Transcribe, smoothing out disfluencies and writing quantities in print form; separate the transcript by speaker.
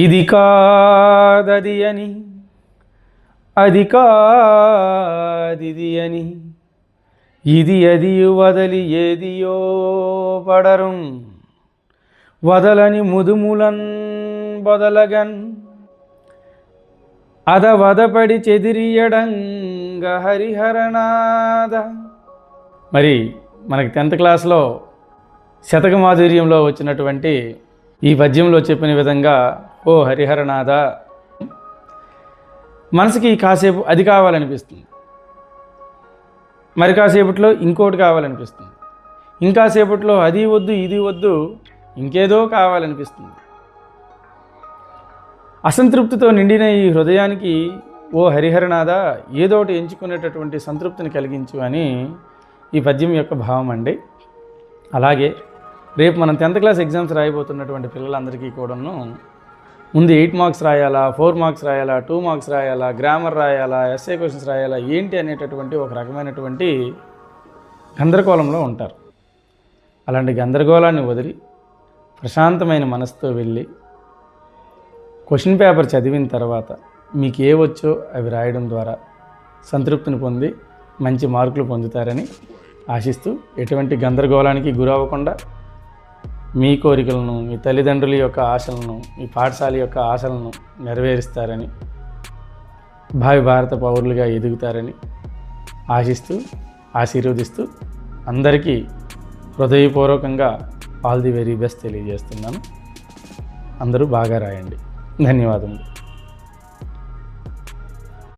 Speaker 1: ఇది కాదది అని, అది కాదిది అని, ఇది అది వదలి ఏదియో పడరుం వదలని ముదుములన్ బదలగన్ అదవదపడి చెదిరియడంగ హరిహరనాద. మరి మనకి 10th క్లాస్లో శతక మాధుర్యంలో వచ్చినటువంటి ఈ పద్యంలో చెప్పిన విధంగా ఓ హరిహరనాథ, మనసుకి కాసేపు అది కావాలనిపిస్తుంది, మరి కాసేపట్లో ఇంకోటి కావాలనిపిస్తుంది, ఇంకాసేపట్లో అది వద్దు ఇది వద్దు ఇంకేదో కావాలనిపిస్తుంది. అసంతృప్తితో నిండిన ఈ హృదయానికి ఓ హరిహరనాథ ఏదోటి ఎంచుకునేటటువంటి సంతృప్తిని కలిగించు అని ఈ పద్యం యొక్క భావం అండి. అలాగే రేపు మనం 10th క్లాస్ ఎగ్జామ్స్ రాయబోతున్నటువంటి పిల్లలందరికీ కూడాను ముందు 8 మార్క్స్ రాయాలా, 4 మార్క్స్ రాయాలా, 2 మార్క్స్ రాయాలా, గ్రామర్ రాయాలా, ఎస్ఏ క్వశ్చన్స్ రాయాలా ఏంటి అనేటటువంటి ఒక రకమైనటువంటి గందరగోళంలో ఉంటారు. అలాంటి గందరగోళాన్ని వదిలి ప్రశాంతమైన మనసుతో వెళ్ళి క్వశ్చన్ పేపర్ చదివిన తర్వాత మీకు ఏ వచ్చో అవి రాయడం ద్వారా సంతృప్తిని పొంది మంచి మార్కులు పొందుతారని ఆశిస్తూ, ఎటువంటి గందరగోళానికి గురవ్వకుండా మీ కోరికలను, మీ తల్లిదండ్రుల యొక్క ఆశలను, మీ పాఠశాల యొక్క ఆశలను నెరవేరుస్తారని, భావి భారత పౌరులుగా ఎదుగుతారని ఆశిస్తూ ఆశీర్వదిస్తూ అందరికీ హృదయపూర్వకంగా ఆల్ ది వెరీ బెస్ట్ తెలియజేస్తున్నాను. అందరూ బాగా రాయండి. ధన్యవాదములు.